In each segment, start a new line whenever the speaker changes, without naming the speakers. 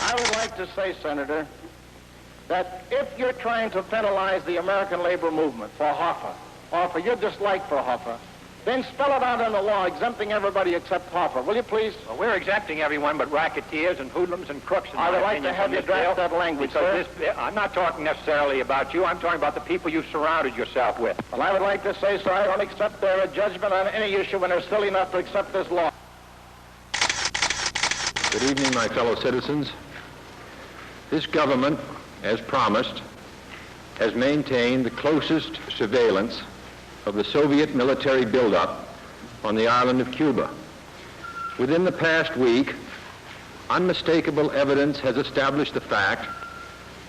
I would like to say, Senator, that if you're trying to penalize the American labor movement for Hoffa, or for your dislike for Hoffa, then spell it out in the law, exempting everybody except Hoffa. Will you please?
Well, we're exempting everyone but racketeers and hoodlums and crooks.
I would like to have you draft that language, sir.
I'm not talking necessarily about you. I'm talking about the people you surrounded yourself with.
Well, I would like to say, sir, I don't accept their judgment on any issue when they're silly enough to accept this law.
Good evening, my fellow citizens. This government, as promised, has maintained the closest surveillance of the Soviet military buildup on the island of Cuba. Within the past week, unmistakable evidence has established the fact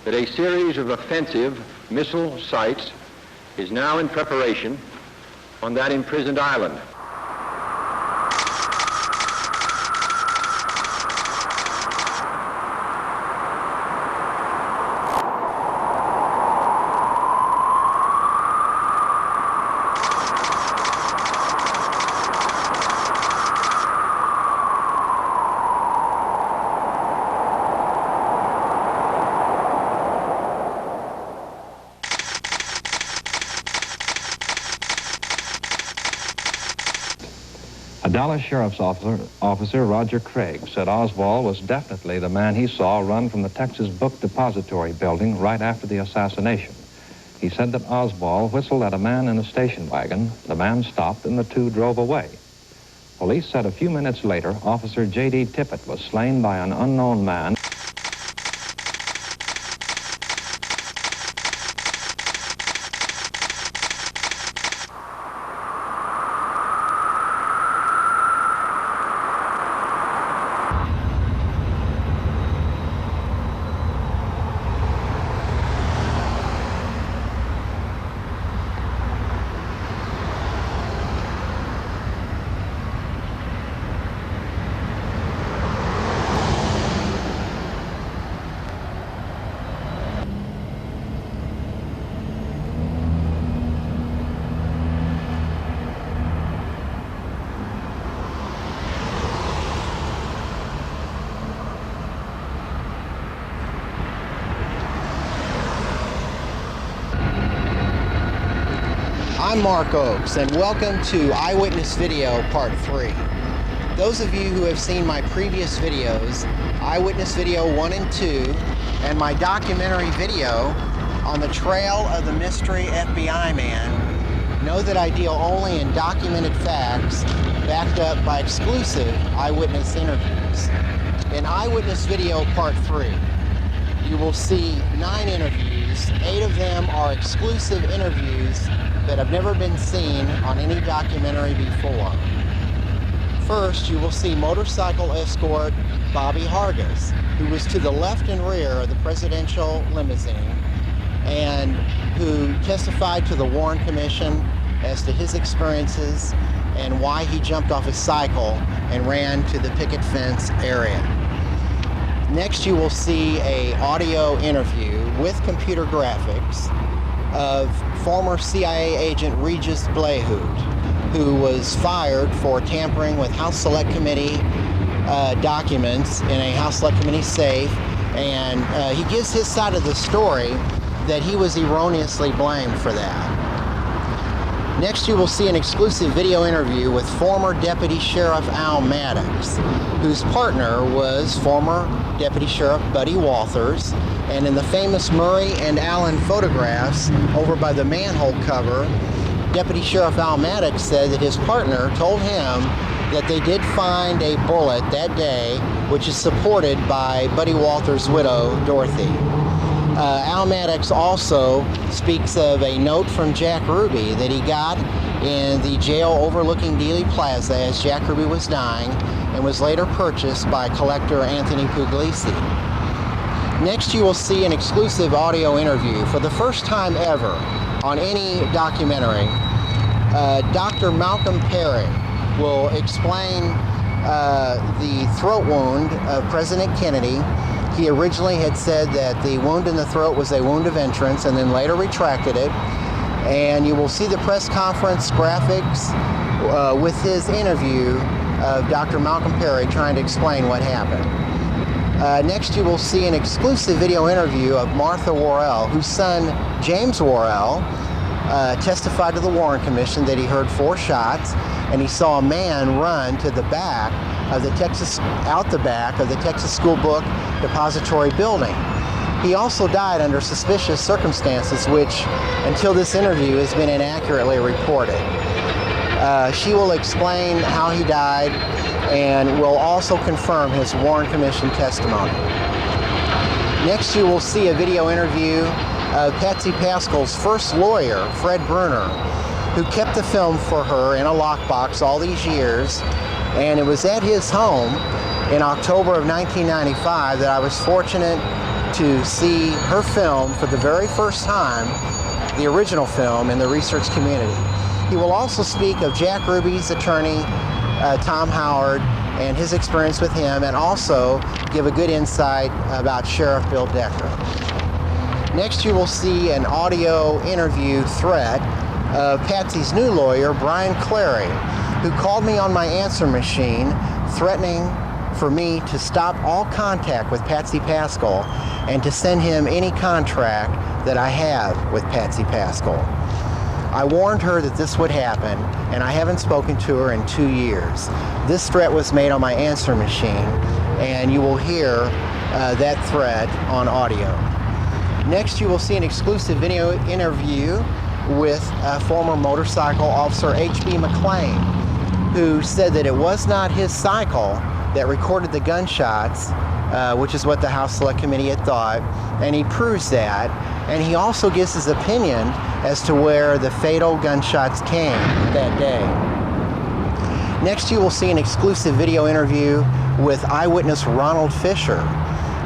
that a series of offensive missile sites is now in preparation on that imprisoned island.
A Dallas Sheriff's Officer Roger Craig said Oswald was definitely the man he saw run from the Texas Book Depository building right after the assassination. He said that Oswald whistled at a man in a station wagon, the man stopped, and the two drove away. Police said a few minutes later, Officer J.D. Tippett was slain by an unknown man.
I'm Mark Oakes, and welcome to Eyewitness Video Part 3. Those of you who have seen my previous videos, Eyewitness Video 1 and 2, and my documentary video on the trail of the mystery FBI man, know that I deal only in documented facts backed up by exclusive eyewitness interviews. In Eyewitness Video Part 3, you will see 9 interviews. 8 of them are exclusive interviews that have never been seen on any documentary before. First, you will see motorcycle escort Bobby Hargis, who was to the left and rear of the presidential limousine and who testified to the Warren Commission as to his experiences and why he jumped off his cycle and ran to the picket fence area. Next, you will see an audio interview with computer graphics of former CIA agent Regis Blahut, who was fired for tampering with House Select Committee documents in a House Select Committee safe, and he gives his side of the story that he was erroneously blamed for that. Next, you will see an exclusive video interview with former Deputy Sheriff Al Maddox, whose partner was former Deputy Sheriff Buddy Walters, and in the famous Murray and Allen photographs over by the manhole cover, Deputy Sheriff Al Maddox said that his partner told him that they did find a bullet that day, which is supported by Buddy Walters' widow, Dorothy. Al Maddox also speaks of a note from Jack Ruby that he got in the jail overlooking Dealey Plaza as Jack Ruby was dying, and was later purchased by collector Anthony Puglisi. Next, you will see an exclusive audio interview for the first time ever on any documentary. Dr. Malcolm Perry will explain the throat wound of President Kennedy. He originally had said that the wound in the throat was a wound of entrance and then later retracted it. And you will see the press conference graphics with his interview of Dr. Malcolm Perry trying to explain what happened. Next, you will see an exclusive video interview of Martha Worrell, whose son, James Worrell, testified to the Warren Commission that he heard 4 shots, and he saw a man run to the back of the out the back of the Texas School Book Depository building. He also died under suspicious circumstances, which, until this interview, has been inaccurately reported. She will explain how he died and will also confirm his Warren Commission testimony. Next, you will see a video interview of Patsy Paschal's first lawyer, Fred Bruner, who kept the film for her in a lockbox all these years. And it was at his home in October of 1995 that I was fortunate to see her film for the very first time, the original film, in the research community. He will also speak of Jack Ruby's attorney, Tom Howard, and his experience with him, and also give a good insight about Sheriff Bill Decker. Next, you will see an audio interview threat of Patsy's new lawyer, Brian Clary, who called me on my answer machine, threatening for me to stop all contact with Patsy Paschal and to send him any contract that I have with Patsy Paschal. I warned her that this would happen, and I haven't spoken to her in 2 years. This threat was made on my answer machine, and you will hear that threat on audio. Next, you will see an exclusive video interview with former motorcycle officer H.B. McClain, who said that it was not his cycle that recorded the gunshots, which is what the House Select Committee had thought, and he proves that. And he also gives his opinion as to where the fatal gunshots came that day. Next, you will see an exclusive video interview with eyewitness Ronald Fisher,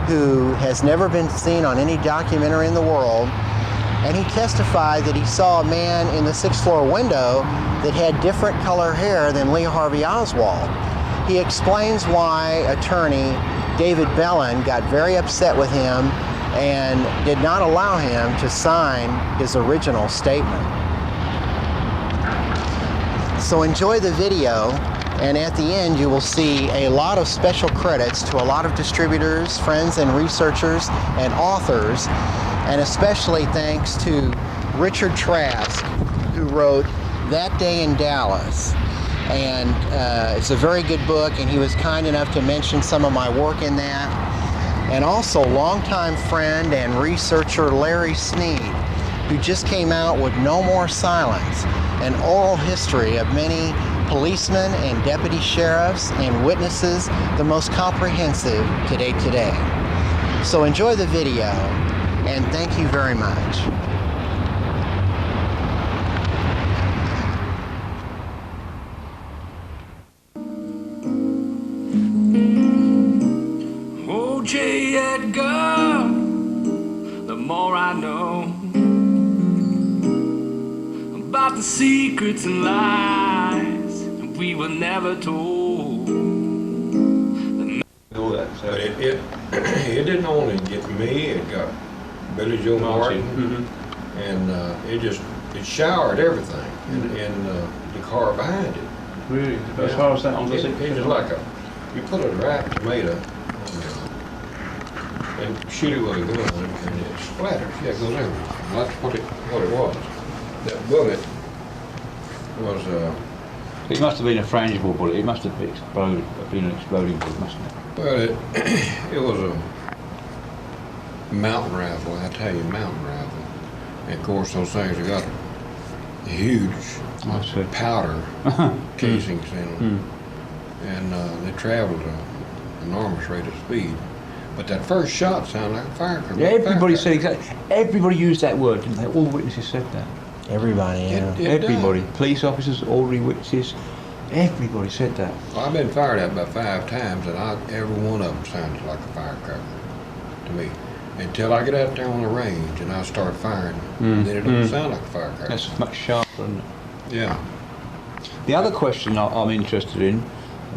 who has never been seen on any documentary in the world. And he testified that he saw a man in the 6th floor window that had different color hair than Lee Harvey Oswald. He explains why attorney David Bellin got very upset with him and did not allow him to sign his original statement. So enjoy the video, and at the end you will see a lot of special credits to a lot of distributors, friends and researchers and authors, and especially thanks to Richard Trask, who wrote That Day in Dallas. And it's a very good book, and he was kind enough to mention some of my work in that. And also longtime friend and researcher Larry Sneed, who just came out with No More Silence, an oral history of many policemen and deputy sheriffs and witnesses, the most comprehensive to date today. So enjoy the video, and thank you very much.
J. Edgar, the more I know about the secrets and lies we were never told.
But it didn't only get me, it got Billy Joe Martin, and it showered everything in the car behind it.
Really? As far as that on the
It's like you put a ripe tomato and shoot it with a gun, and it splatters. Yeah, it goes everywhere. That's what it was. That bullet was.
It must have been a frangible bullet. It must have been an exploding bullet, mustn't it?
Well, it was a mountain rifle, Italian mountain rifle. And of course, those things have got huge powder casings in them, and they traveled at an enormous rate of speed. But that first shot sounded like a firecracker.
Yeah, everybody said exactly. Everybody used that word, didn't they? All the witnesses said that.
Everybody, yeah.
Everybody. Police officers, orderly witnesses, everybody said that.
Well, I've been fired at about 5 times, and every one of them sounded like a firecracker to me. Until I get out there on the range and I start firing, then it don't sound like a firecracker.
That's much sharper, isn't it?
Yeah.
The other question I'm interested in,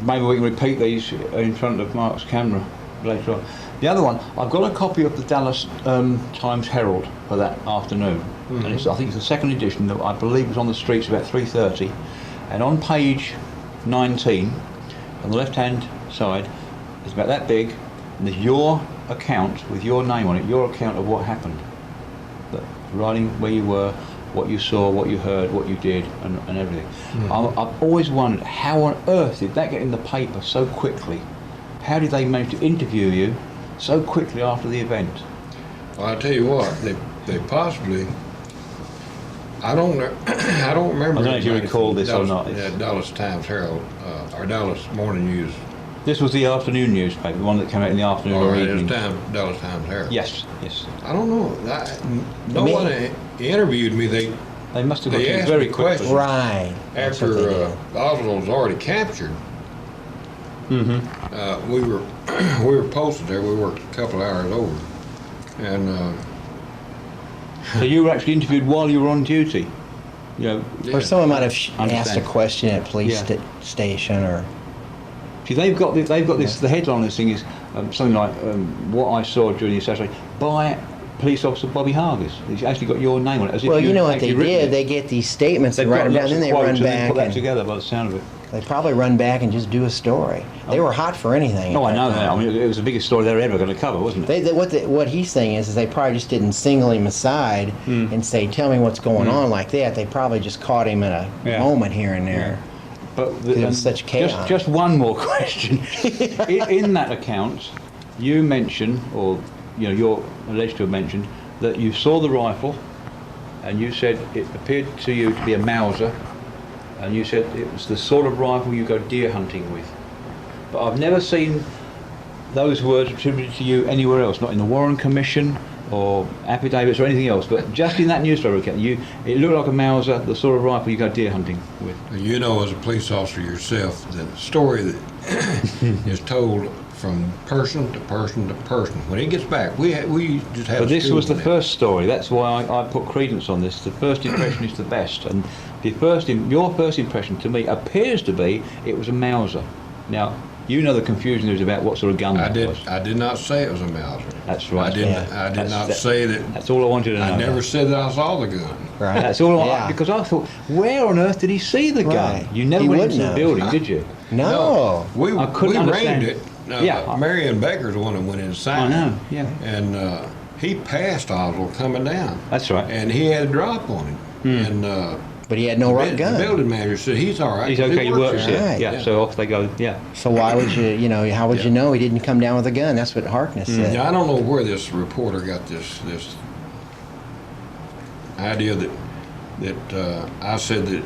maybe we can repeat these in front of Mark's camera later on. The other one, I've got a copy of the Dallas Times Herald for that afternoon, and I think it's the second edition that I believe was on the streets about 3:30, and on page 19, on the left-hand side, it's about that big, And there's your account with your name on it, your account of what happened. Writing where you were, what you saw, what you heard, what you did, and everything. I've always wondered, how on earth did that get in the paper so quickly? How did they manage to interview you so quickly after the event?
Well, I tell you what, they possibly. I don't remember.
I don't know if you recall this or not.
Dallas Times Herald or Dallas Morning News.
This was the afternoon newspaper, the one that came out in the afternoon or evening.
Dallas Times Herald.
Yes.
I don't know. No one interviewed me.
They must have got
they
you
asked
very
me
quickly.
questions
Right.
After Oswald was already captured.
Mm-hmm.
We were posted there. We worked a couple of hours over, and
so you were actually interviewed while you were on duty.
Or someone might have asked a question at police station, or.
See, they've got this. The headline of this thing is something like what I saw during the assassination by police officer Bobby Hargis. It's actually got your name on it. As if
Well, you know what they did? They get these statements and write them down, and then they run back.
Put that together by the sound of it.
They probably run back and just do a story. They were hot for anything.
Oh, I know that. I mean, it was the biggest story they were ever going to cover, wasn't it?
What he's saying is they probably just didn't single him aside and say, "Tell me what's going on," like that. They probably just caught him in a moment here and there.
But
it was such chaos.
Just one more question. in that account, you mention, or you're alleged to have mentioned, that you saw the rifle, and you said it appeared to you to be a Mauser, and you said it was the sort of rifle you go deer hunting with. But I've never seen those words attributed to you anywhere else, not in the Warren Commission or affidavits or anything else, but just in that newspaper account, it looked like a Mauser, the sort of rifle you go deer hunting with.
You know, as a police officer yourself, the story that is told from person to person to person. When it gets back, we just have.
But this was the first story. That's why I put credence on this. The first impression is the best, and your first impression to me appears to be it was a Mauser. Now, you know the confusion there is about what sort of gun that was.
I did not say it was a Mauser.
That's right.
I did not say that.
That's all I wanted to know.
I never said that I saw the gun.
Right.
That's all because I thought, where on earth did he see the gun? You never went into the building, did you?
No.
We raided it.
Yeah.
Marion Baker's the one that went inside.
I know, yeah.
And he passed Oswald coming down.
That's right.
And he had a drop on him. And
but he had no right gun.
The building manager said he's all right.
He's okay. He works here.
Right.
Yeah. So off they go. Yeah.
So why would you? How would you know he didn't come down with a gun? That's what Harkness said.
Yeah, I don't know where this reporter got this idea that I said that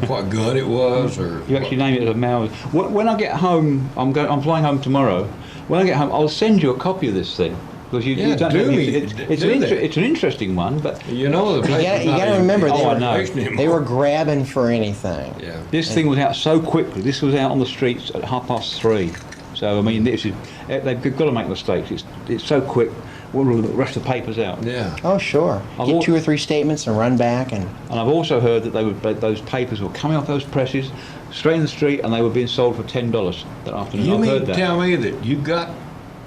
what gun it was, or
you actually name it as a Mauser. When I get home, I'm flying home tomorrow. When I get home, I'll send you a copy of this thing. Because you don't it's an interesting one, but
you know the place.
You got to remember they were grabbing for anything.
Yeah.
This thing was out so quickly. This was out on the streets at 3:30. So I mean, they've got to make mistakes. It's so quick. We'll rush the papers out.
Yeah.
Oh sure. Get 2 or 3 statements and run back and
I've also heard that those papers were coming off those presses straight in the street and they were being sold for $10 that afternoon.
You
heard that.
Tell me that you got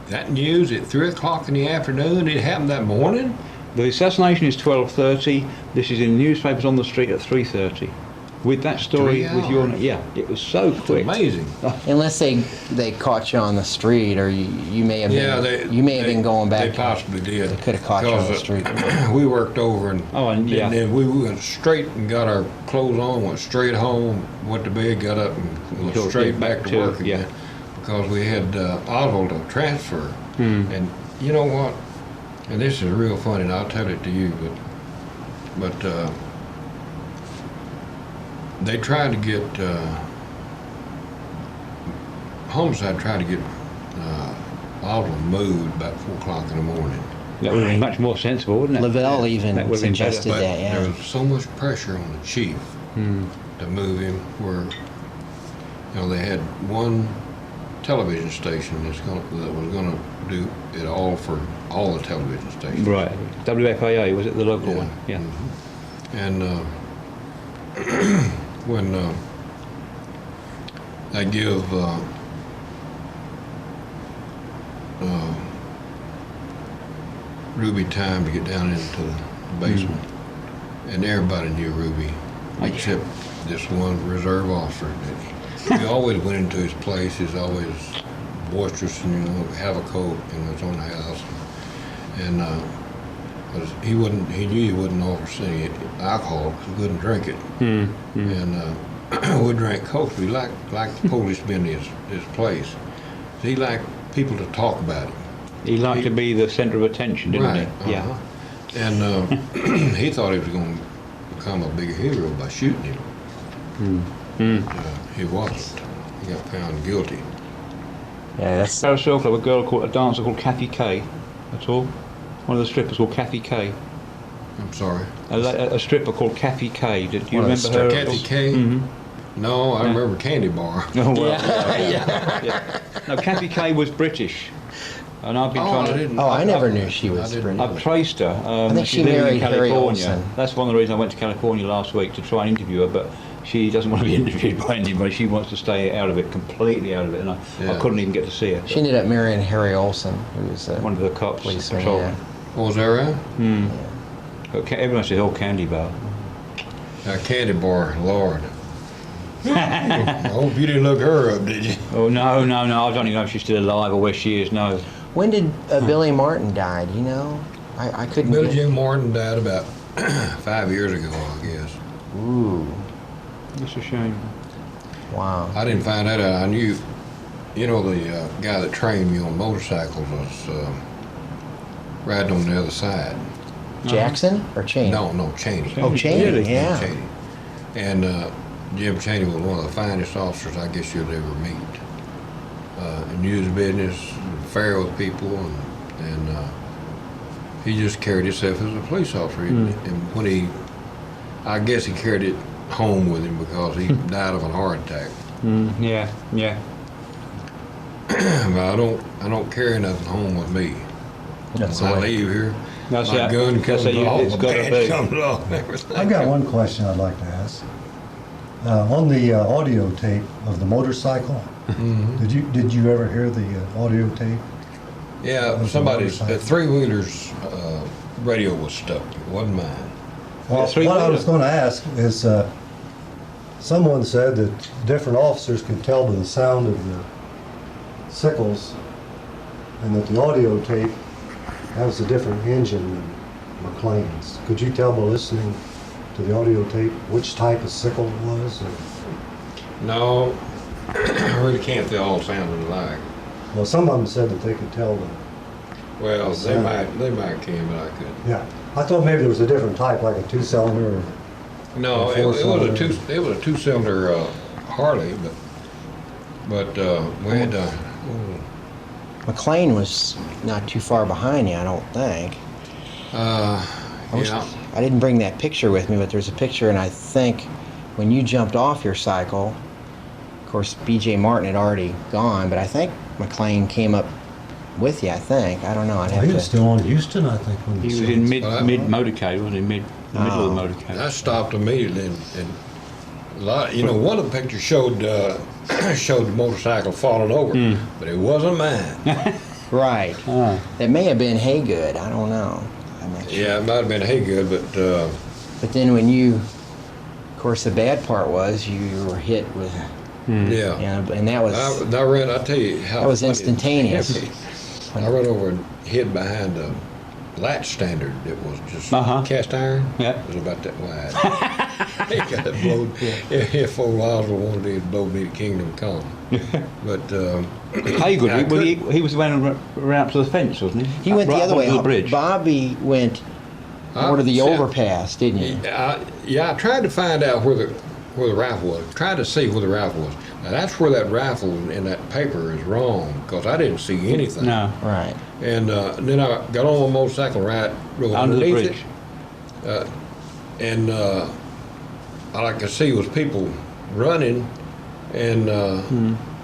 that news at 3 o'clock in the afternoon? It happened that morning?
The assassination is 12:30. This is in newspapers on the street at 3:30. With that story, it was so quick.
Amazing.
Unless they caught you on the street, or you may have been going back.
They possibly did.
They could have caught you on the street.
We worked over and then we went straight and got our clothes on, went straight home, went to bed, got up and went straight back to work again. Because we had Oswald to transfer. And you know what? And this is real funny, and I'll tell it to you, but they tried to get homicide tried to get Oswald moved about 4 o'clock in the morning.
That would have been much more sensible, wouldn't it?
Lavelle even suggested that. Yeah.
There was so much pressure on the chief to move him, where they had one television station that was going to do it all for all the television stations.
Right. WFAA, was it the local one? Yeah.
Mm-hmm. And when they give Ruby time to get down into the basement, and everybody knew Ruby except this one reserve officer. He always went into his place. He's always boisterous and, you know, have a coat and was on the house. And 'cause he knew he wouldn't offer any alcohol because he wouldn't drink it. And we drank Coke. We liked the police being his place. He liked people to talk about him.
He liked to be the centre of attention, didn't
Right,
he? Yeah.
And he thought he was going to become a big hero by shooting him. He wasn't. He got found guilty.
Yeah, that's
Carousel Club, a dancer called Kathy Kay. That's all. One of the strippers called Kathy Kay.
I'm sorry.
A stripper called Kathy Kay. Do you
One of
remember
the
her?
Kathy Kay? No, I remember Candy Bar.
Oh, well, yeah. No, Kathy Kay was British. And I've been trying to...
I never knew she was
didn't
British.
know
I've
that.
traced her.
I think she
she's living in
married Harry
California.
Olsen.
That's one of the reasons I went to California last week, to try and interview her, but she doesn't want to be interviewed by anybody. She wants to stay out of it, completely out of it, and I couldn't even get to see her.
She ended up marrying Harry Olsen, who was
One of the cops.
policeman.
patrolman.
Oh, was that right?
Everyone says, oh, Candy Bar.
Candy Bar, Lord. I hope you didn't look her up, did you?
Oh, no. I don't even know if she's still alive or where she is, no.
When did Billy Martin die? Do you know? I couldn't.
Billy
get-
Jim Martin died about 5 years ago, I guess.
Ooh,
That's a shame.
wow.
I didn't find that out. I knew, you know, the guy that trained me on motorcycles was riding on the other side.
Jackson or Cheney?
No, Cheney.
Oh, Cheney,
Really?
yeah.
Cheney. And Jim Cheney was one of the finest officers I guess you'd ever meet. He knew his business, fair with people, and he just carried himself as a police officer. And when I guess he carried it home with him because he died of a heart attack.
Yeah.
But I don't carry nothing home with me.
That's
When
the
I
way.
leave here,
That's
my
it.
gun comes
That's it.
off,
It's
my
gotta
badge
be.
comes off, and everything.
I've got one question I'd like to ask. On the audio tape of the motorcycle, did you ever hear the audio tape?
Yeah,
Of the
somebody's
motorcycle?
three-wheeler's radio was stuck. It wasn't mine.
Well,
three-wheeler.
what I was going to ask is, someone said that different officers could tell by the sound of the sickles, and that the audio tape has a different engine than McLean's. Could you tell by listening to the audio tape which type of sickle it was? Or,
No, I really can't. They all sounded alike.
well, some of them said that they could tell the.
Well, they
Sound.
might can, but I couldn't.
Yeah, I thought maybe there was a different type, like a two-cylinder. Or,
No, it was a two-cylinder Harley, but we had
McLean was not too far behind you, I don't think.
yeah.
I didn't bring that picture with me, but there's a picture, and I think when you jumped off your cycle, of course, B.J. Martin had already gone, but I think McLean came up with you, I think. I don't know. I'd have
he was
to.
still on Houston, I think. When
He was
saw
in
it.
mid motorcade, wasn't he? Middle of the motorcade.
I stopped immediately, and a lot. You know, one of the pictures showed showed the motorcycle falling over, but it wasn't mine.
Right.
Ah.
It may have been Haygood. I don't know. I'm not sure.
Yeah, it might have been Haygood, but
But then when you, of course, the bad part was you were hit with,
yeah.
you know, and that was
I tell you how
that was
funny.
instantaneous.
I ran over and hid behind a latch standard that was just
Uh-huh.
cast iron.
Yeah.
It was about that wide. It got blowed. If old Oswald wanted to blow me to Kingdom Come. But
Haygood,
I
he was running around to the fence, wasn't he?
He went the
Right
other
up
way.
to the bridge.
Bobby went more to the
see,
overpass, didn't you?
I tried to find out where the rifle was. Tried to see where the rifle was. Now that's where that rifle in that paper is wrong because I didn't see anything.
No.
Right.
And then I got on my motorcycle and rode
Under the
underneath
bridge.
it. And all I could see was people running, and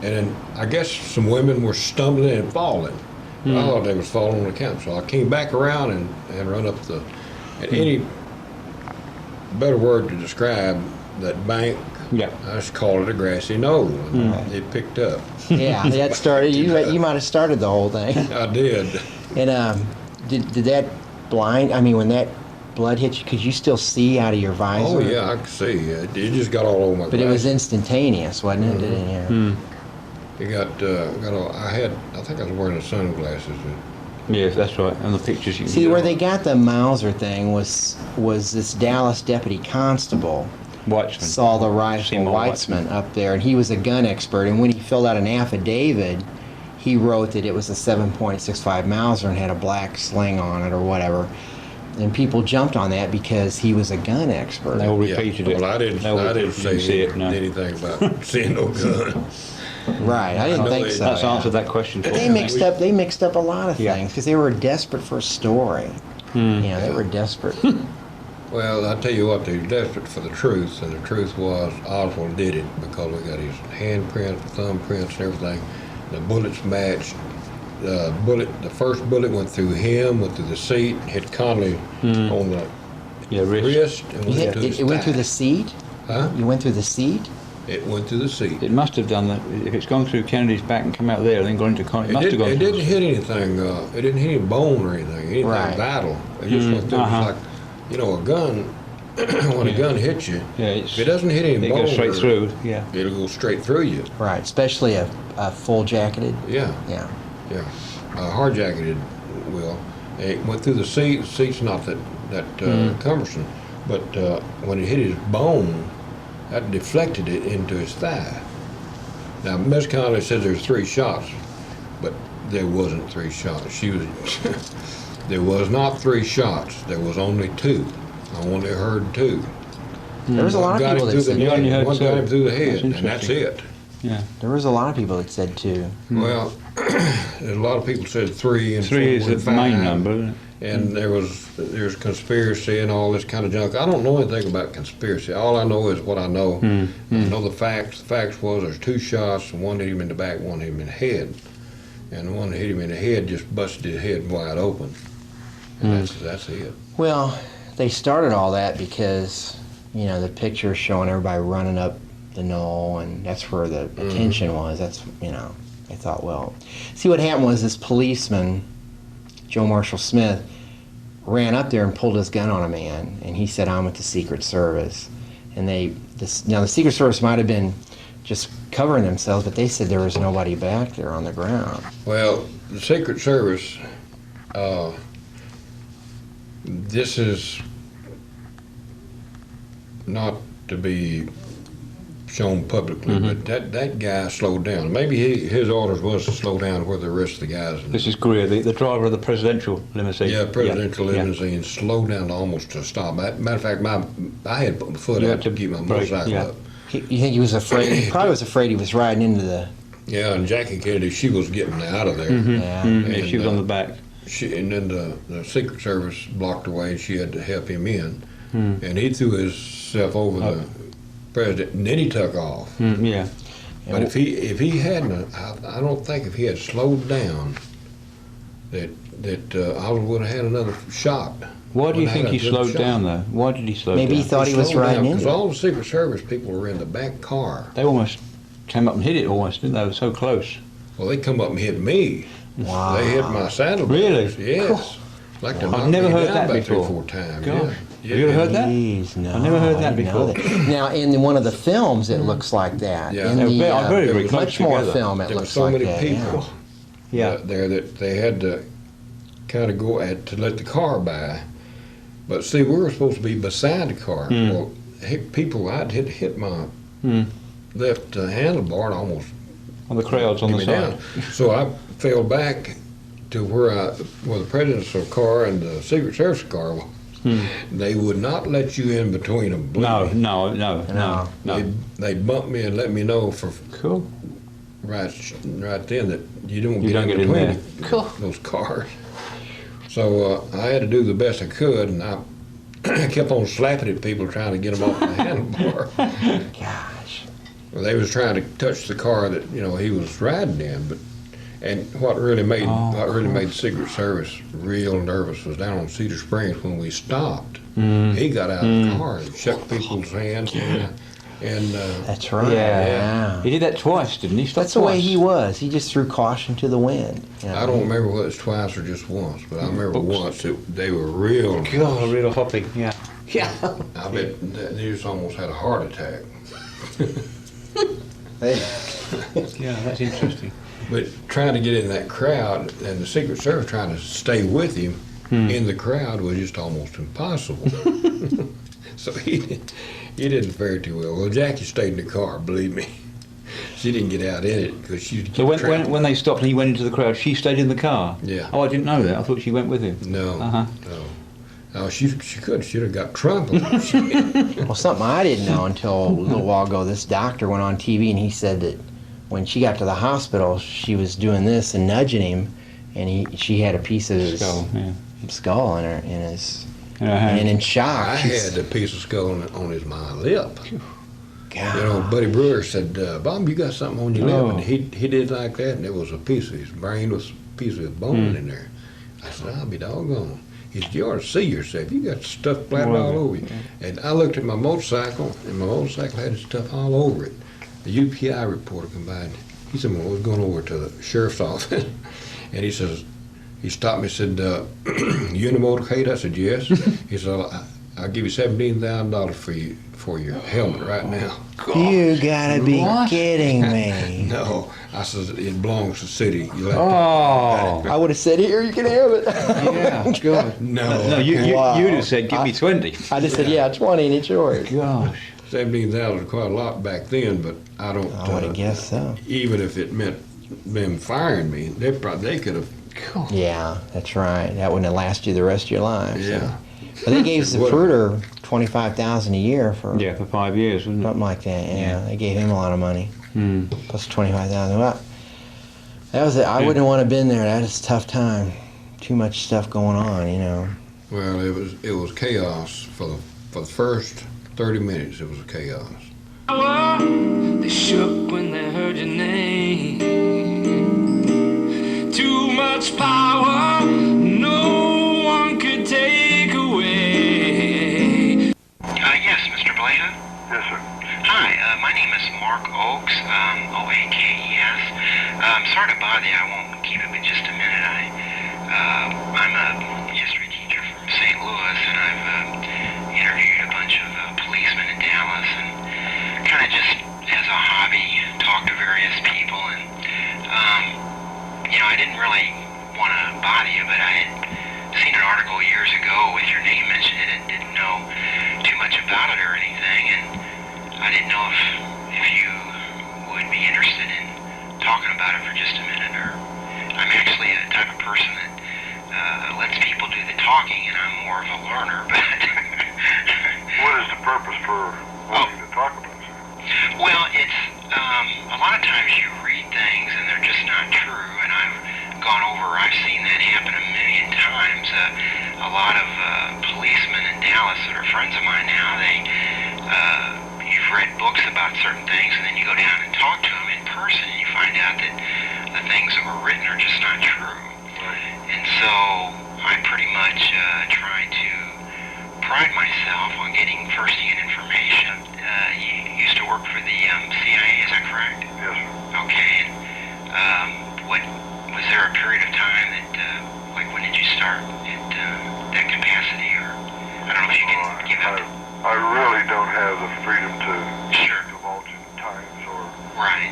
then I guess some women were stumbling and falling. I thought they was falling on the camp, so I came back around and run up the. And any better word to describe that bank?
Yeah.
I just called it a grassy knoll. And it picked up.
Yeah, that started. You might have started the whole thing.
I did.
And did that blind? I mean, when that blood hit you, could you still see out of your visor?
Oh yeah, I could see. It just got all over my.
But it was
glasses.
instantaneous, wasn't it? Didn't you?
He got I think I was wearing the sunglasses.
Yeah, that's right. And the pictures you can
See,
get
where
on.
they got the Mauser thing was this Dallas deputy constable
Weitzman.
saw the rifle
Seymour
Weitzman up there, and he was a gun expert. And when he filled out an affidavit, he wrote that it was a 7.65 Mauser and had a black sling on it or whatever. And people jumped on that because he was a gun expert.
They all repeated it.
Well, I didn't say anything about seeing no gun.
Right, I didn't think so.
That's answered that question for
They
me.
mixed up a lot of things because they were desperate for a story. They were desperate.
Well, I tell you what, they were desperate for the truth, and the truth was Oswald did it because we got his handprints, thumbprints, and everything. The bullets matched. The first bullet went through him, went through the seat, hit Connolly on the wrist, and went to his
It went through the
thigh.
seat?
Huh?
You went through the seat?
It went through the seat.
It must have done that. If it's gone through Kennedy's back and come out there and then gone into Connolly, it must have gone
It
through.
didn't hit anything. It didn't hit any bone or anything
Right.
vital. It just went through.
Uh-huh.
It's like, you know, a gun. When a gun hits you,
it's,
if it doesn't hit any
it
bone,
goes straight through. Yeah.
it'll go straight through you.
Right, especially a full jacketed.
Yeah.
Yeah.
Yeah, hard jacketed will. It went through the seat. The seat's not that cumbersome, but when it hit his bone, that deflected it into his thigh. Now, Miss Connolly said there's 3 shots, but there wasn't 3 shots. She was. There was not 3 shots. There was only 2. I only heard 2.
There was a lot of people that said
You only heard
one got him
2.
through the head,
That's
and that's
interesting.
it.
Yeah.
There was a lot of people that said 2.
Well, a lot of people said 3 and
3 is
4
the
and
main
5.
number, isn't it?
And there's conspiracy and all this kind of junk. I don't know anything about conspiracy. All I know is what I know. I know the facts. The facts was there's 2 shots. One hit him in the back, one hit him in the head. And the one that hit him in the head just busted his head wide open. And that's it.
Well, they started all that because, the picture showing everybody running up the knoll, and that's where the attention was. That's, they thought, well, see what happened was this policeman, Joe Marshall Smith, ran up there and pulled his gun on a man, and he said, I'm with the Secret Service. And now the Secret Service might have been just covering themselves, but they said there was nobody back there on the ground.
Well, the Secret Service, this is not to be shown publicly, but that guy slowed down. Maybe his orders was to slow down where the rest of the guys.
This is Greer, the driver of the presidential limousine.
Yeah, presidential limousine slowed down almost to a stop. Matter of fact, I had to put my foot
You
out
had
to
to
keep my
brake,
motorcycle
yeah.
up.
You think he was afraid? He probably was afraid he was riding into the...
Yeah, and Jackie Kennedy, she was getting out of there.
Yeah.
Yeah, she was on the back.
And then the Secret Service blocked her way, and she had to help him in. And he threw himself over the president, and then he took off.
Yeah.
But if he hadn't, I don't think if he had slowed down, that Oswald would have had another shot.
Why do you think he slowed down, though? Why did he slow down?
Maybe he thought he was riding into
because
it.
all the Secret Service people were in the back car.
They almost came up and hit it almost, didn't they? They were so close.
Well, they come up and hit me.
Wow.
They hit my saddlebags.
Really?
Yes. Like to
I've
knock
never
me
heard
down
that
about
before.
3 or 4 times.
Gosh.
Yeah.
Have you ever heard that?
Jeez, no,
I've never heard that
I didn't know
before.
that. Now, in one of the films, it looks like that.
Yeah.
In
They're
the
very, very close
much more
together.
film, it
There were
looks
so
like
many
that.
people
Yeah.
there that they had to kind of go at to let the car by. But see, we were supposed to be beside the car. Well, I'd hit my left handlebar and almost
On the crowds on the
get me
side.
down. So I fell back to where the presidential car and the Secret Service car was. They would not let you in between them.
No.
They bumped me and let me know for
Cool.
right then that you don't
You
get
don't
in
get in
between
there.
those cars. So I had to do the best I could, and I kept on slapping at people trying to get them off the handlebar.
Gosh.
Well, they was trying to touch the car that he was riding in, and what really made the Secret Service real nervous was down on Cedar Springs when we stopped. He got out of the car and shook people's hands, and
That's right.
Yeah. He did that twice, didn't he?
That's the way he was. He just threw caution to the wind.
I don't remember whether it's twice or just once, but I remember once they were real.
God, real hoppy. Yeah. Yeah.
I bet they just almost had a heart attack.
Yeah, that's interesting.
But trying to get in that crowd and the Secret Service trying to stay with him in the crowd was just almost impossible. So he didn't fare too well. Well, Jackie stayed in the car, believe me. She didn't get out in it because she.
So when they stopped and he went into the crowd, she stayed in the car?
Yeah.
Oh, I didn't know that. I thought she went with him.
No.
Uh-huh.
No. No, she could. She'd have got Trump.
Well, something I didn't know until a little while ago, this doctor went on TV and he said that when she got to the hospital, she was doing this and nudging him, and she had a piece of his skull in his, and in shock.
I had a piece of skull on my lip.
God.
You know, Buddy Brewer said, Bob, you got something on your lip. And he did like that, and it was a piece of his brain, was a piece of his bone in there. I said, I'll be doggone. He said, you ought to see yourself. You got stuff splattered all over you. And I looked at my motorcycle, and my motorcycle had stuff all over it. The UPI reporter come by, and he said, well, I was going over to the sheriff's office, and he says, he stopped me and said, you in the motorcade? I said, yes. He said, I'll give you $17,000 for your helmet right now.
You gotta be kidding me.
No, I said, it belongs to the city. You
I would have said, here, you can have it.
Yeah, good.
No,
you'd have said, give me 20.
I just said, yeah, 20 and it's yours.
Gosh.
17,000 was quite a lot back then, but I don't.
I would have guessed so.
Even if it meant them firing me, they could have.
Yeah, that's right. That wouldn't have lasted you the rest of your life.
Yeah.
So. But they gave Zapruder $25,000 a year for
5 years, wasn't it?
Something like that. Yeah, they gave him a lot of money. Plus $25,000. Well, that was it. I wouldn't want to have been there. That is a tough time. Too much stuff going on, you know.
Well, it was chaos for the first 30 minutes. It was chaos.
They shook when they heard your name. Too much power, no one could take away.
Yes, Mr. Blahut?
Yes, sir.
Hi, my name is Mark Oakes, O-A-K-E-S. Sorry to bother you, I won't keep it but just a minute. I'm a history teacher from St. Louis, and I've interviewed a bunch of policemen in Dallas, and kind of just as a hobby, talked to various people, and, I didn't really want to bother you, but I had seen an article years ago with your name mentioned in it and didn't know too much about it or anything, and I didn't know if you would be interested in talking about it for just a minute. Or I'm actually the type of person that lets people do the talking, and I'm more of a learner. But
What is the purpose for wanting to talk about it?
Well, it's a lot of times you read things and they're just not true, and I've seen that happen a million times. A lot of policemen in Dallas that are friends of mine now, you've read books about certain things, and then you go down and talk to them in person, and you find out that the things that were written are just not true. And so I pretty much try to pride myself on getting first-hand information. You used to work for the CIA, is that correct?
Yes, sir.
Okay. And was there a period of time that, when did you start at that capacity, or I don't know if you can give out.
I really don't have the freedom to divulge in times or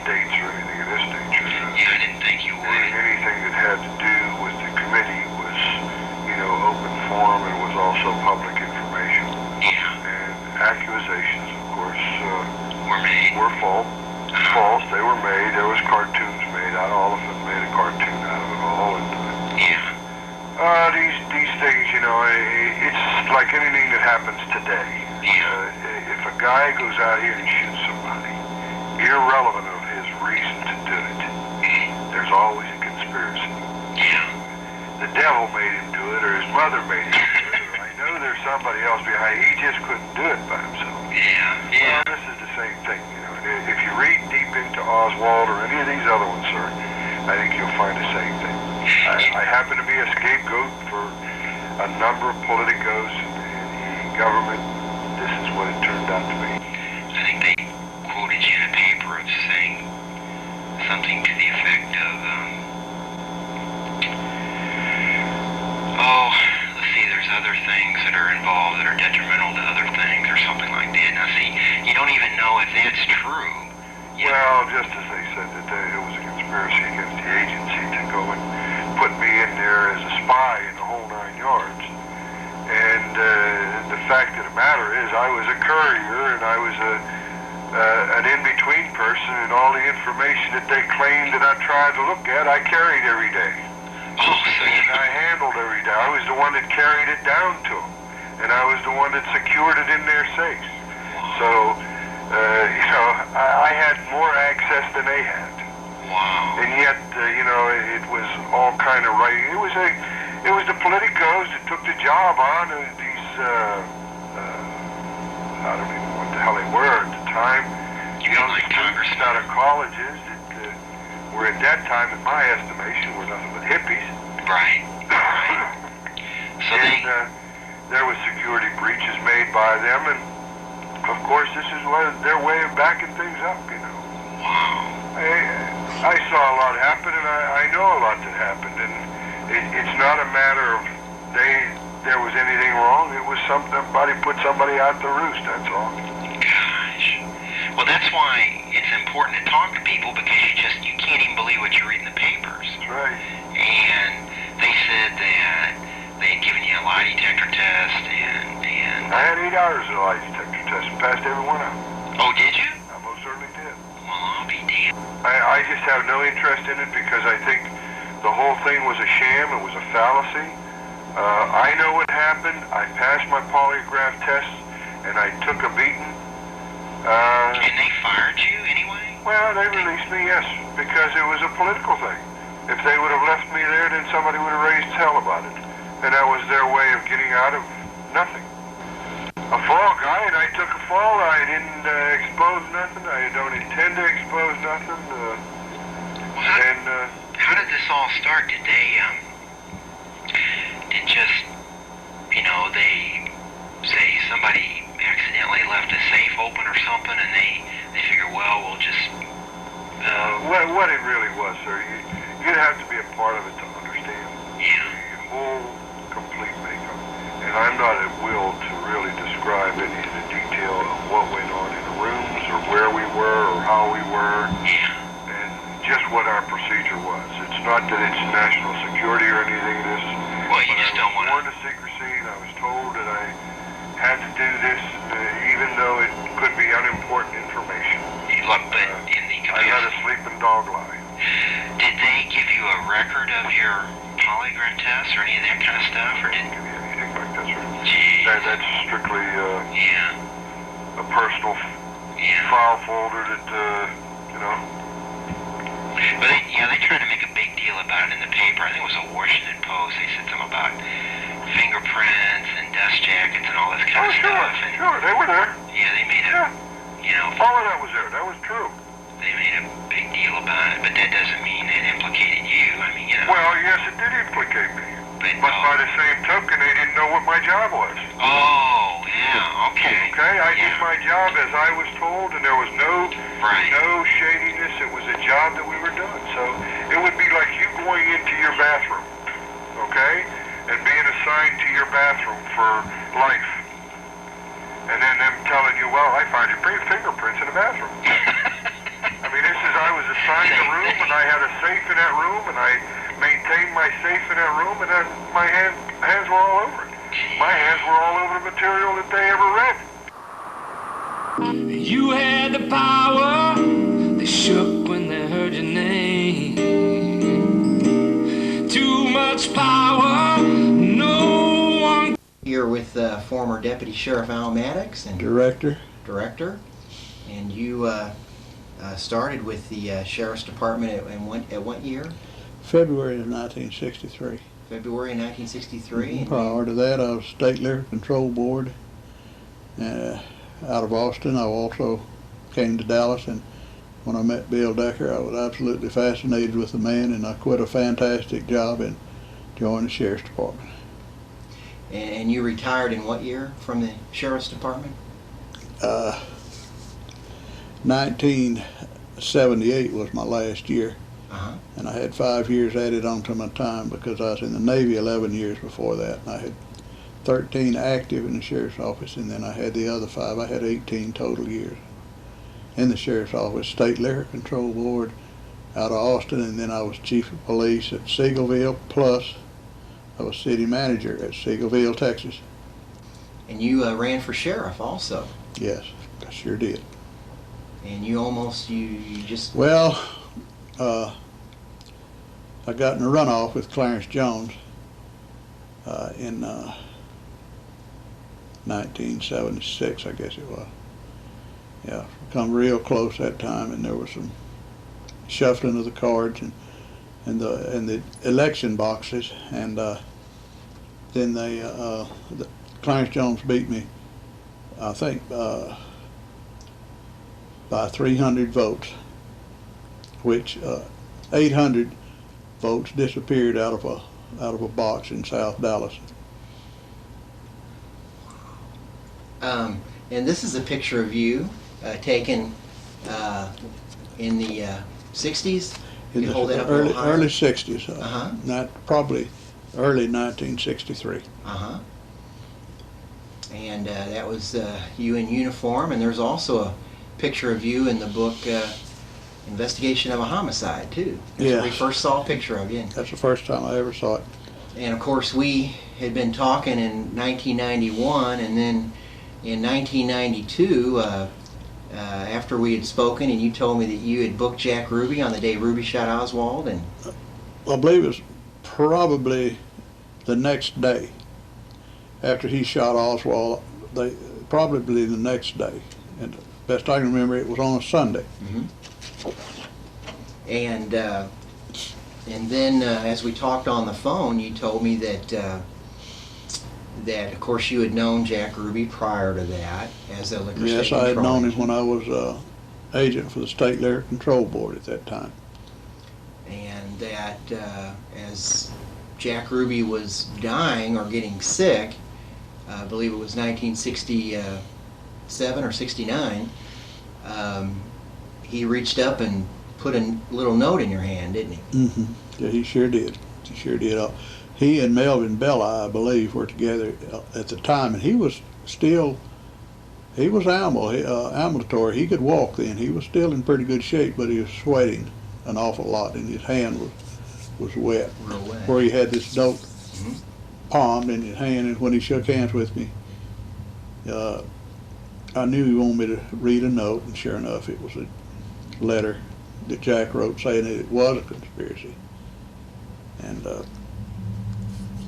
dates or anything of this nature.
Yeah, I didn't think you would.
Anything that had to do with the committee was, open forum and was also public information.
Yeah.
And accusations, of course,
were
false. They were made. There was cartoons made. All of them made a cartoon out of it all. And, these things, it's like anything that happens today. If a guy goes out here and shoots somebody, irrelevant of his reason to do it, there's always a conspiracy. The devil made him do it, or his mother made him do it, or I know there's somebody else behind. He just couldn't do it by himself. Well, this is the same thing, If you read deep into Oswald or any of these other ones, sir, I think you'll find the same thing. I happen to be a scapegoat for a number of politicos in the government. This is what it turned out to be.
I think they quoted you in a paper of saying something to the effect of, there's other things that are involved that are detrimental to other things or something like that. Now see, you don't even know if that's true.
Well, just as they said that it was a conspiracy against the agency to go and put me in there as a spy in the whole 9 yards. And the fact of the matter is I was a courier and I was an in-between person, and all the information that they claimed that I tried to look at, I carried every day.
Oh, so
and I handled every day. I was the one that carried it down to them, and I was the one that secured it in their safes. So, you know, I had more access than they had.
wow.
And yet, you know, it was all kind of right. It was the politicos that took the job on these. I don't even know what the hell they were at the time.
You mean like congressmen?
Out of colleges that were at that time, in my estimation, were nothing but hippies.
Right. Right. So
And there was security breaches made by them, and of course, this is their way of backing things up. You know.
wow.
I saw a lot happen, and I know a lot that happened, and it's not a matter of there was anything wrong. It was somebody put somebody out to roost, that's all.
Gosh. Well, that's why it's important to talk to people, because you can't even believe what you read in the papers.
That's right.
And they said that they had given you a lie detector test, and
I had 8 hours of lie detector test and passed every one of them.
oh, did you?
I most certainly did.
Well, I'll be damned.
I just have no interest in it because I think the whole thing was a sham. It was a fallacy. I know what happened. I passed my polygraph test, and I took a beating.
And they fired you anyway?
Well, they released me, yes, because it was a political thing. If they would have left me there, then somebody would have raised hell about it. And that was their way of getting out of nothing. A fall guy, and I took a fall. I didn't expose nothing. I don't intend to expose nothing.
How did this all start? Did they, did just, you know, they say somebody accidentally left a safe open or something, and they figure, well, we'll just...
What it really was, sir, you'd have to be a part of it to understand.
Yeah.
The whole complete makeup. And I'm not at will to really describe any of the detail of what went on in the rooms, or where we were, or how we were.
Yeah.
And just what our procedure was. It's not that it's national security or anything. This.
Well, you just don't want to...
I was warned to secrecy, and I was told that I had to do this, even though it could be unimportant information.
Look, but in the
I let a sleeping dog lie.
Did they give you a record of your polygraph test or any of that kind of stuff, or did...
Give me anything like that, sir.
Jeez.
That's strictly
yeah.
a personal file folder that, you know.
But they tried to make a big deal about it in the paper. I think it was a Washington Post. They said something about fingerprints and dust jackets and all this kind of stuff.
Sure, they were there.
Yeah, they made you know...
All of that was there. That was true.
They made a big deal about it, but that doesn't mean it implicated you. I mean, you know...
Well, yes, it did implicate me. But by the same token, they didn't know what my job was.
Oh, yeah, okay.
Okay, I did my job as I was told, and there was no shadiness. It was a job that we were doing. So it would be like you going into your bathroom, okay, and being assigned to your bathroom for life. And then them telling you, well, I found your fingerprints in the bathroom. I mean, I was assigned a room, and I had a safe in that room, and I maintained my safe in that room, and then my hands were all over it. My hands were all over the material that they ever read.
You had the power, they shook when they heard your name. Too much power, no one...
Here with former Deputy Sheriff Al Maddox and
Director,
and you started with the Sheriff's Department at what year?
February of 1963.
February 1963.
Prior to that, I was State Liquor Control Board out of Austin. I also came to Dallas, and when I met Bill Decker, I was absolutely fascinated with the man, and I quit a fantastic job and joined the Sheriff's Department.
And you retired in what year from the Sheriff's Department?
1978 was my last year. And I had 5 years added onto my time because I was in the Navy 11 years before that. And I had 13 active in the Sheriff's Office, and then I had the other 5. I had 18 total years. in the sheriff's office, State Liquor Control Board out of Austin, and then I was chief of police at Seagoville, plus I was city manager at Seagoville, Texas.
And you ran for sheriff also.
Yes, I sure did.
And you almost, you just...
Well, I got in a runoff with Clarence Jones in 1976, I guess it was. Yeah, come real close that time, and there was some shuffling of the cards and the election boxes, and then Clarence Jones beat me, I think, by 300 votes, which 800 votes disappeared out of a box in South Dallas.
And this is a picture of you taken in the 60s.
In the early 60s, not probably early 1963.
And that was you in uniform, and there's also a picture of you in the book Investigation of a Homicide, too. That's where we first saw a picture of you.
That's the first time I ever saw it.
And of course, we had been talking in 1991, and then in 1992, after we had spoken, and you told me that you had booked Jack Ruby on the day Ruby shot Oswald, and
I believe it was probably the next day after he shot Oswald. Probably the next day, and best I can remember, it was on a Sunday.
And then as we talked on the phone, you told me that of course you had known Jack Ruby prior to that as a liquor state control.
Yes, I had known him when I was agent for the State Liquor Control Board at that time.
And that as Jack Ruby was dying or getting sick, I believe it was 1967 or 69, he reached up and put a little note in your hand, didn't he?
Yeah, he sure did. He sure did. He and Melvin Bella, I believe, were together at the time, and he was ambulatory. He could walk then. He was still in pretty good shape, but he was sweating an awful lot, and his hand was wet.
Real wet.
Where he had this note palmed in his hand, and when he shook hands with me, I knew he wanted me to read a note, and sure enough, it was a letter that Jack wrote saying that it was a conspiracy. And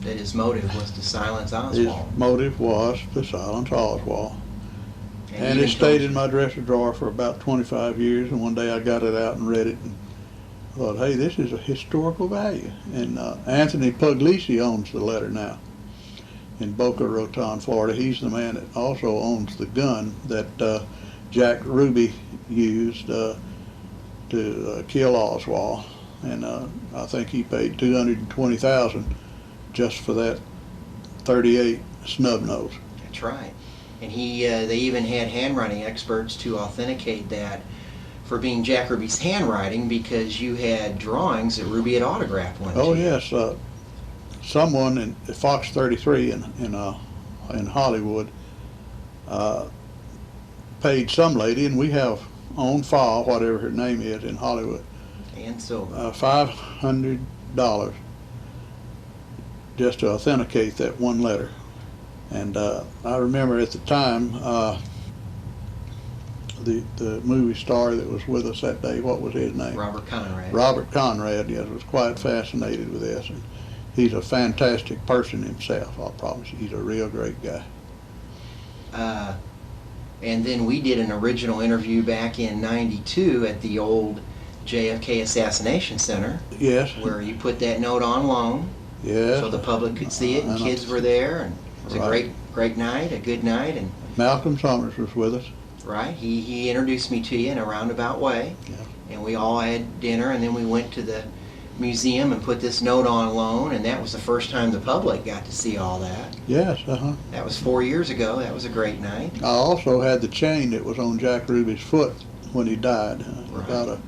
that his motive was to silence Oswald.
His motive was to silence Oswald. And it stayed in my dresser drawer for about 25 years, and one day I got it out and read it, and I thought, hey, this is a historical value. And Anthony Puglisi owns the letter now in Boca Raton, Florida. He's the man that also owns the gun that Jack Ruby used to kill Oswald. And I think he paid $220,000 just for that 38 snub nose.
That's right. And they even had handwriting experts to authenticate that for being Jack Ruby's handwriting, because you had drawings that Ruby had autographed one.
Oh yes, someone in Fox 33 in Hollywood paid some lady, and we have on file whatever her name is in Hollywood,
and so
$500 just to authenticate that one letter. And I remember at the time the movie star that was with us that day, what was his name?
Robert Conrad.
Robert Conrad, yes, was quite fascinated with this. And he's a fantastic person himself, I'll promise you. He's a real great guy.
And then we did an original interview back in '92 at the old JFK Assassination Center.
Yes.
Where you put that note on loan.
Yes.
So the public could see it, and kids were there, and it was a great night, a good night. And
Malcolm Summers was with us.
Right. He introduced me to you in a roundabout way.
Yeah.
And we all had dinner, and then we went to the museum and put this note on loan, and that was the first time the public got to see all that.
Yes,
That was 4 years ago. That was a great night.
I also had the chain that was on Jack Ruby's foot when he died, about a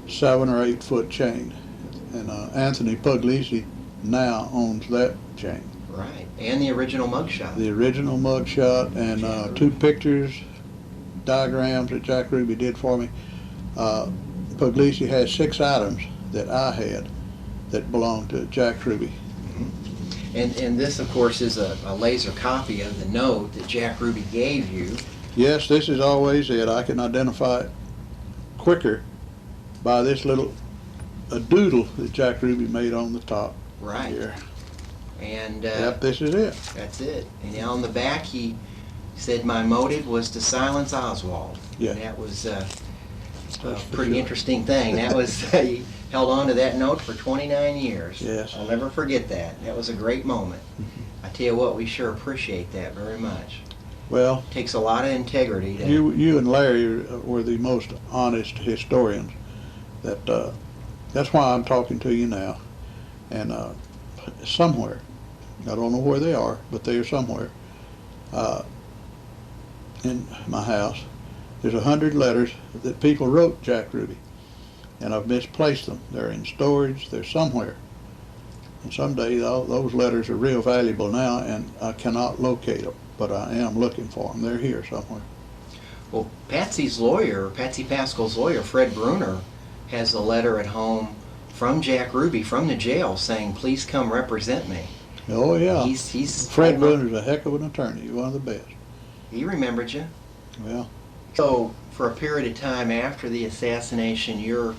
7 or 8 foot chain. And Anthony Puglisi now owns that chain.
Right, and the original mugshot.
The original mugshot, and 2 pictures diagrams that Jack Ruby did for me, Puglisi has 6 items that I had that belonged to Jack Ruby.
And this, of course, is a laser copy of the note that Jack Ruby gave you.
Yes, this is always it. I can identify it quicker by this little a doodle that Jack Ruby made on the top.
Right.
Here.
And
yep, this is it.
That's it. And on the back, he said my motive was to silence Oswald.
Yeah.
And that was a pretty interesting thing. That was he held on to that note for 29 years.
Yes.
I'll never forget that. That was a great moment. I tell you what, we sure appreciate that very much.
Well,
it takes a lot of integrity to...
You and Larry were the most honest historians. That's why I'm talking to you now. And somewhere, I don't know where they are, but they are somewhere in my house. There's 100 letters that people wrote Jack Ruby, and I've misplaced them. They're in storage. They're somewhere. And someday those letters are real valuable now, and I cannot locate them. But I am looking for them. They're here somewhere.
Well, Patsy's lawyer, Patsy Pascal's lawyer, Fred Bruner, has a letter at home from Jack Ruby from the jail saying, "Please come represent me."
Oh yeah.
He's
Fred Bruner's a heck of an attorney. He's one of the best.
He remembered you.
Well.
So for a period of time after the assassination, your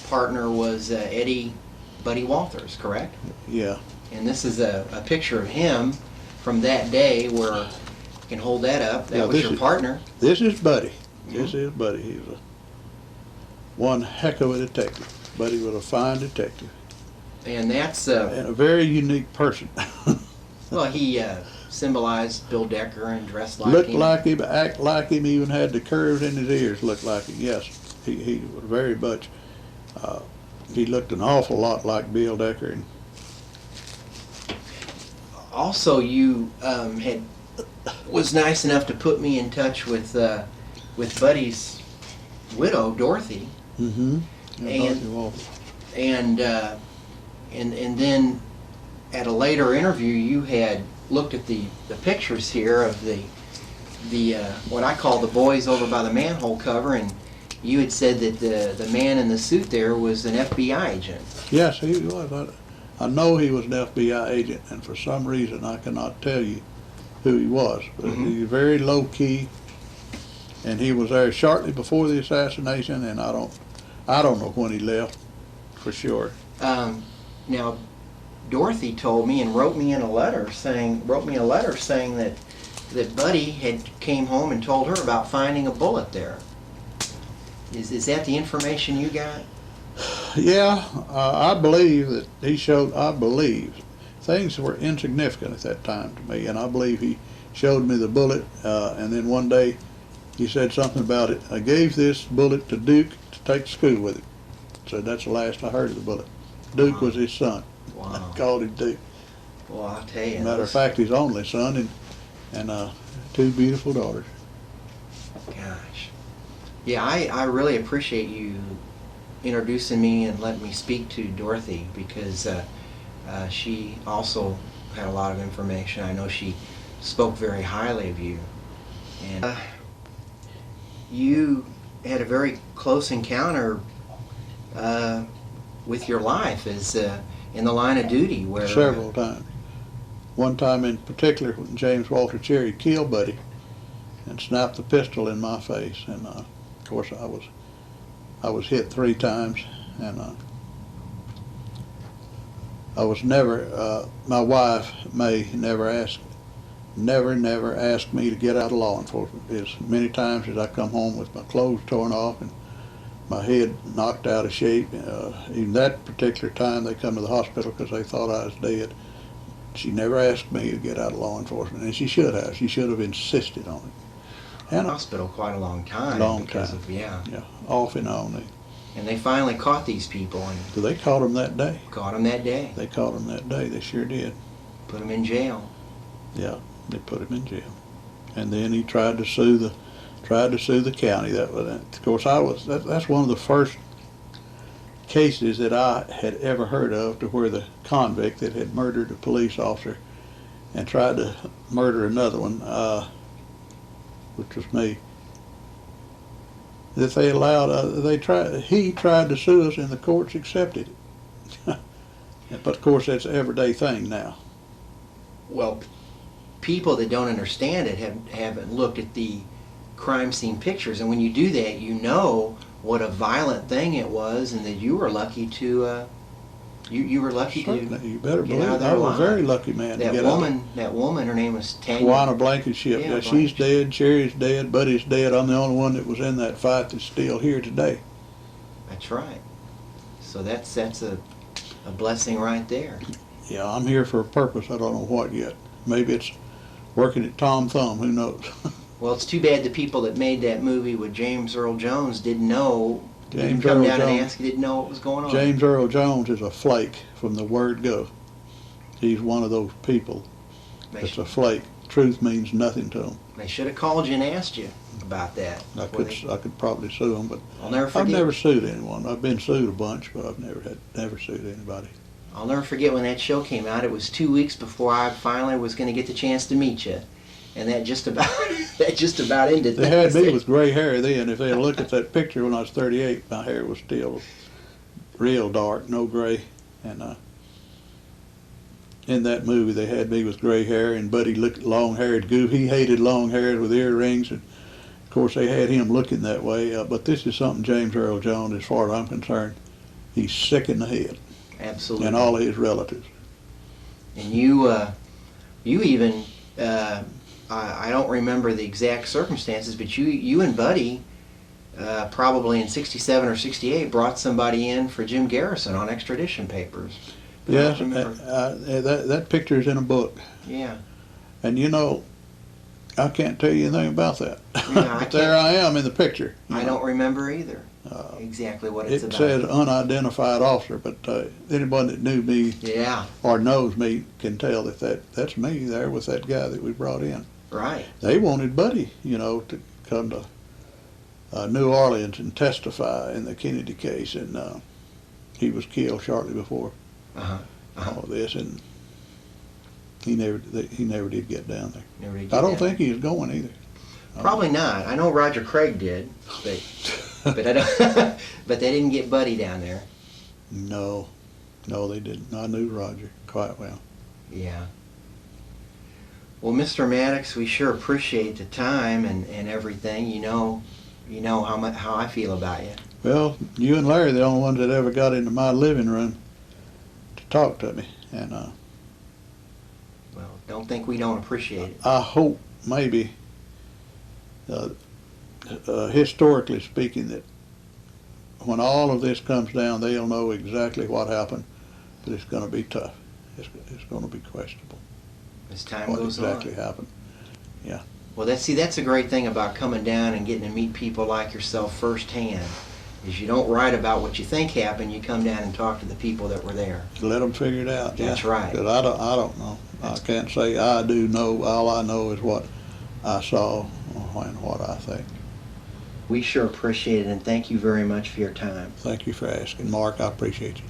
partner was Eddie Buddy Walters, correct?
Yeah.
And this is a picture of him from that day where you can hold that up. That was your partner.
This is Buddy. This is Buddy. He was one heck of a detective. Buddy was a fine detective.
And that's...
and a very unique person.
Well, he symbolized Bill Decker and dressed like him.
Looked like him, act like him, even had the curves in his ears looked like him. Yes, he was very much... he looked an awful lot like Bill Decker.
Also, you was nice enough to put me in touch with Buddy's widow, Dorothy.
Mm-hmm.
And then at a later interview, you had looked at the pictures here of the what I call the boys over by the manhole cover, and you had said that the man in the suit there was an FBI agent.
Yes, he was. I know he was an FBI agent, and for some reason I cannot tell you who he was. But he was very low key, and he was there shortly before the assassination, and I don't know when he left for sure.
Now, Dorothy told me and wrote me a letter saying that Buddy had came home and told her about finding a bullet there. Is that the information you got?
Yeah, I believe that he showed, things were insignificant at that time to me, and I believe he showed me the bullet, and then one day he said something about it. I gave this bullet to Duke to take to school with him. So that's the last I heard of the bullet. Duke was his son.
Wow.
I called him Duke.
Well, I'll tell you.
Matter of fact, his only son and 2 beautiful daughters.
Gosh. Yeah, I really appreciate you introducing me and letting me speak to Dorothy, because she also had a lot of information. I know she spoke very highly of you. And you had a very close encounter with your life as in the line of duty, where
several times. One time in particular, when James Walter Cherry killed Buddy and snapped the pistol in my face, and of course I was hit 3 times, and I was never. My wife May never asked me to get out of law enforcement. As many times as I come home with my clothes torn off and my head knocked out of shape. Even that particular time, they come to the hospital because they thought I was dead. She never asked me to get out of law enforcement, and she should have. She should have insisted on it. And
hospital quite a long time.
Long time.
Yeah,
off and on.
And they finally caught these people. And
so they caught them that day.
Caught them that day.
They caught them that day. They sure did.
Put them in jail.
Yeah, they put him in jail. And then he tried to sue the county. That was, of course, that's one of the first cases that I had ever heard of, to where the convict that had murdered a police officer and tried to murder another one, which was me, that they allowed, he tried to sue us and the courts accepted it. But of course that's an everyday thing now.
Well, people that don't understand it haven't looked at the crime scene pictures, and when you do that, you know what a violent thing it was, and that you were lucky to you were lucky
Certainly.
to
You better
get
believe
out of there
I was
alive.
a very lucky man to get
That woman, her name was Tanya.
Juana Blankenship.
Yeah,
Yeah, she's dead. Sherry's dead. Buddy's dead. I'm the only one that was in that fight that's still here today.
That's right. So that's a blessing right there.
Yeah, I'm here for a purpose. I don't know what yet. Maybe it's working at Tom Thumb. Who knows?
Well, it's too bad the people that made that movie with James Earl Jones didn't know. Didn't
James
come
Earl
down and
Jones.
ask. Didn't know what was going on.
James Earl Jones is a flake from the word go. He's one of those people that's a flake. Truth means nothing to him.
They should have called you and asked you about that.
I could probably sue him, but
I'll never forget.
I've never sued anyone. I've been sued a bunch, but I've never sued anybody.
I'll never forget when that show came out. It was 2 weeks before I finally was going to get the chance to meet you, and that just about ended.
They had me with gray hair then. If they had looked at that picture when I was 38, my hair was still real dark, no gray. And in that movie, they had me with gray hair, and Buddy looked long-haired goof. He hated long hair with earrings, and of course they had him looking that way. But this is something James Earl Jones, as far as I'm concerned, he's sick in the head.
Absolutely.
And all of his relatives.
And you even, I don't remember the exact circumstances, but you and Buddy, probably in '67 or '68, brought somebody in for Jim Garrison on extradition papers. But
Yes, that picture is in a book.
Yeah.
And you know, I can't tell you anything about that.
Yeah,
But there I am in the picture.
I don't remember either. Exactly what it's
It
about.
says unidentified officer, but anyone that knew me or knows me can tell that's me there with that guy that we brought in.
Right.
They wanted Buddy, to come to New Orleans and testify in the Kennedy case, and he was killed shortly before all this, and he never did get down there. I don't think he was going either.
Probably not. I know Roger Craig did, but I don't. But they didn't get Buddy down there.
No, they didn't. I knew Roger quite well.
Yeah. Well, Mr. Maddox, we sure appreciate the time and everything. You know how I feel about you.
Well, you and Larry are the only ones that ever got into my living room to talk to me, and
well, don't think we don't appreciate it.
I hope maybe, historically speaking, that when all of this comes down, they'll know exactly what happened, but it's going to be tough. It's going to be questionable.
As time
what
goes
exactly
on.
happened. Yeah.
Well, that's a great thing about coming down and getting to meet people like yourself firsthand. Is you don't write about what you think happened. You come down and talk to the people that were there.
Let them figure it out.
That's right.
Because I don't know. I can't say I do know. All I know is what I saw and what I think.
We sure appreciate it, and thank you very much for your time.
Thank you for asking, Mark. I appreciate you.